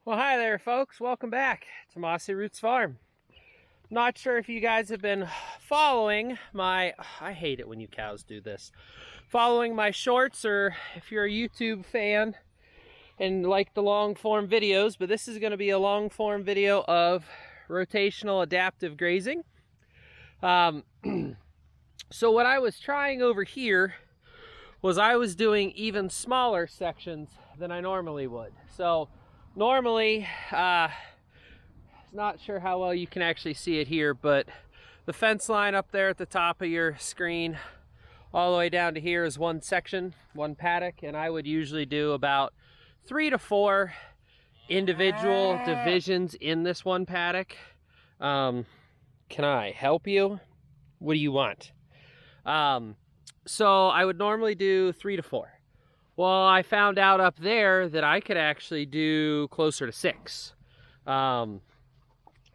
Well, hi there, folks. Welcome back to Mossy Roots Farm. Not sure if you guys have been following my, I hate it when you cows do this, following my shorts, or if you're a YouTube fan and like the long form videos, but this is going to be a long form video of rotational adaptive grazing. So what I was trying over here was I was doing even smaller sections than I normally would. So normally, not sure how well you can actually see it here, but the fence line up there at the top of your screen all the way down to here is one section, one paddock, and I would usually do about 3 to 4 individual divisions in this one paddock. Can I help you? What do you want? So I would normally do 3 to 4. Well, I found out up there that I could actually do closer to 6.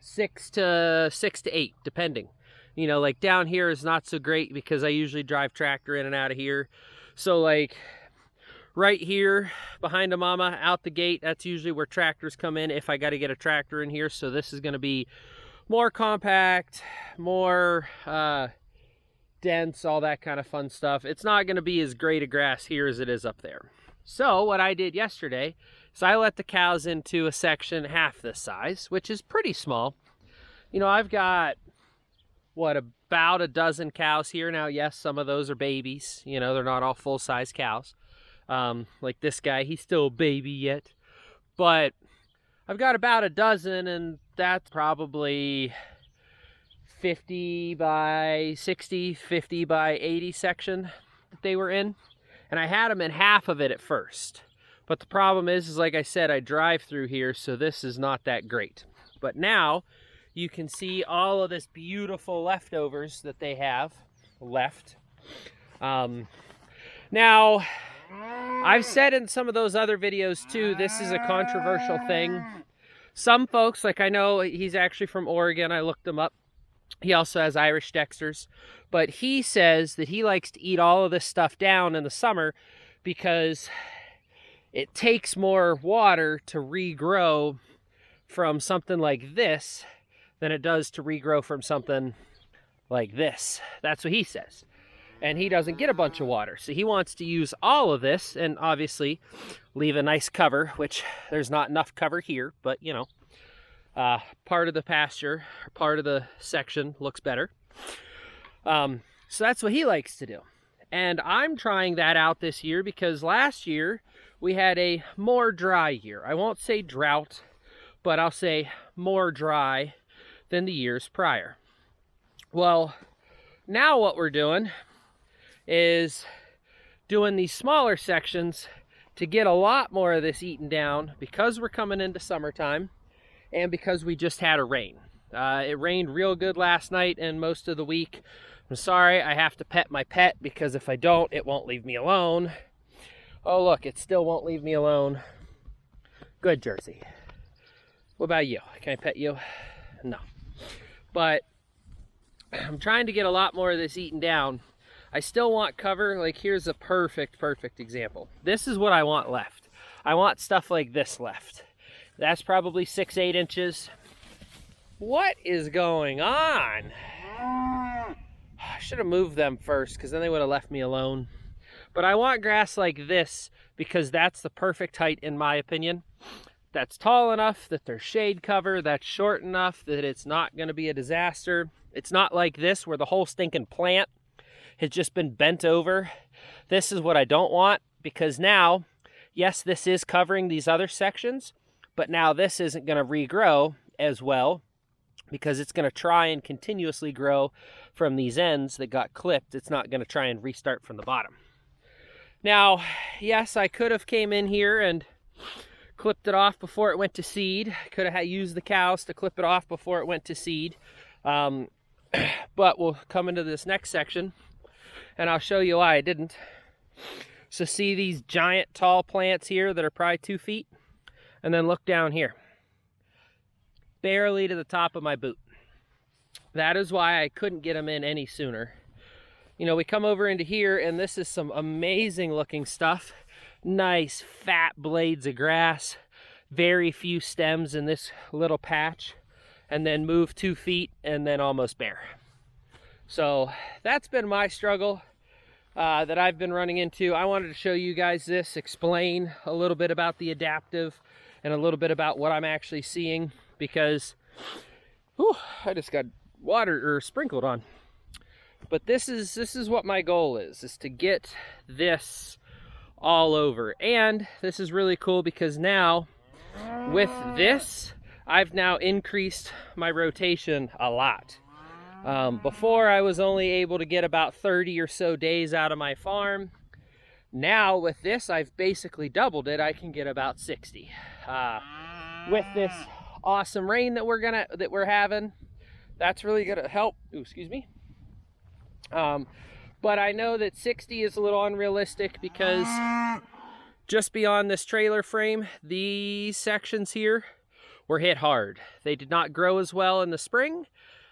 6 to 8, depending. You know, like down here is not so great because I usually drive tractor in and out of here. So like right here behind a mama out the gate, that's usually where tractors come in if I got to get a tractor in here. So this is going to be more compact, more dense, all that kind of fun stuff. It's not going to be as great a grass here as it is up there. So what I did yesterday is I let the cows into a section half this size, which is pretty small. You know, I've got, what, about a dozen cows here. Now, yes, some of those are babies. You know, they're not all full-size cows. Like this guy, he's still a baby yet. But I've got about a dozen, and that's probably 50 by 60, 50 by 80 section that they were in. And I had them in half of it at first. But the problem is like I said, I drive through here, so this is not that great. But now you can see all of this beautiful leftovers that they have left. Now, I've said in some of those other videos too, this is a controversial thing. Some folks, like I know he's actually from Oregon, I looked him up. He also has Irish Dexters, but he says that he likes to eat all of this stuff down in the summer because it takes more water to regrow from something like this than it does to regrow from something like this. That's what he says. And he doesn't get a bunch of water. So he wants to use all of this and obviously leave a nice cover, which there's not enough cover here, but you know, part of the pasture, part of the section looks better. So that's what he likes to do. And I'm trying that out this year because last year we had a more dry year. I won't say drought, but I'll say more dry than the years prior. Well, now what we're doing is doing these smaller sections to get a lot more of this eaten down because we're coming into summertime and because we just had a rain. It rained real good last night and most of the week. I'm sorry, I have to pet my pet because if I don't, it won't leave me alone. Oh look, it still won't leave me alone. Good, Jersey. What about you? Can I pet you? No. But I'm trying to get a lot more of this eaten down. I still want cover. Like here's a perfect example. This is what I want left. I want stuff like this left. That's probably 6-8 inches. What is going on? I should have moved them first because then they would have left me alone. But I want grass like this because that's the perfect height in my opinion. That's tall enough that there's shade cover. That's short enough that it's not going to be a disaster. It's not like this where the whole stinking plant has just been bent over. This is what I don't want because now, yes, this is covering these other sections, but now this isn't going to regrow as well because it's going to try and continuously grow from these ends that got clipped. It's not going to try and restart from the bottom. Now, yes, I could have came in here and clipped it off before it went to seed. Could have used the cows to clip it off before it went to seed. But we'll come into this next section and I'll show you why I didn't. So see these giant tall plants here that are probably 2 feet? And then look down here. Barely to the top of my boot. That is why I couldn't get them in any sooner. You know, we come over into here and this is some amazing looking stuff. Nice fat blades of grass. very few stems in this little patch, and then move 2 feet and then almost bare. So that's been my struggle that I've been running into. I wanted to show you guys this, explain a little bit about the adaptive and a little bit about what I'm actually seeing, because whew, I just got water or sprinkled on. But this is what my goal is to get this all over. And this is really cool because now with this, I've now increased my rotation a lot. Before I was only able to get about 30 or so days out of my farm. Now with this, I've basically doubled it. I can get about 60. With this awesome rain that we're having, that's really gonna help. Ooh, excuse me. But I know that 60 is a little unrealistic because just beyond this trailer frame, these sections here were hit hard. They did not grow as well in the spring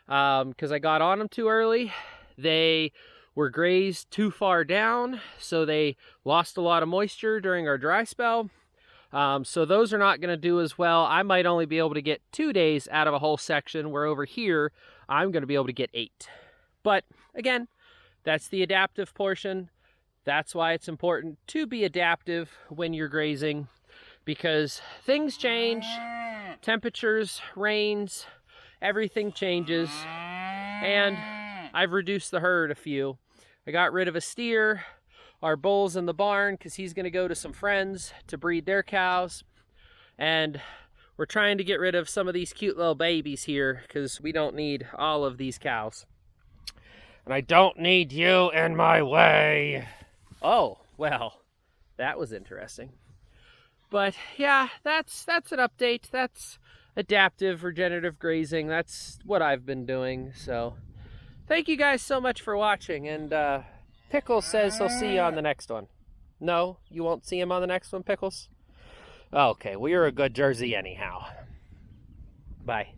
because I got on them too early. They were grazed too far down, so they lost a lot of moisture during our dry spell. So those are not going to do as well. I might only be able to get 2 days out of a whole section, where over here, I'm going to be able to get 8. But again, that's the adaptive portion. That's why it's important to be adaptive when you're grazing, because things change, temperatures, rains, everything changes. And I've reduced the herd a few. I got rid of a steer. Our bull's in the barn because he's going to go to some friends to breed their cows. And we're trying to get rid of some of these cute little babies here because we don't need all of these cows. And I don't need you in my way. Oh, well, that was interesting. But yeah, that's an update. That's adaptive regenerative grazing. That's what I've been doing. So thank you guys so much for watching. And Pickles says he'll see you on the next one. No, you won't see him on the next one, Pickles? Okay, well, you're a good Jersey anyhow. Bye.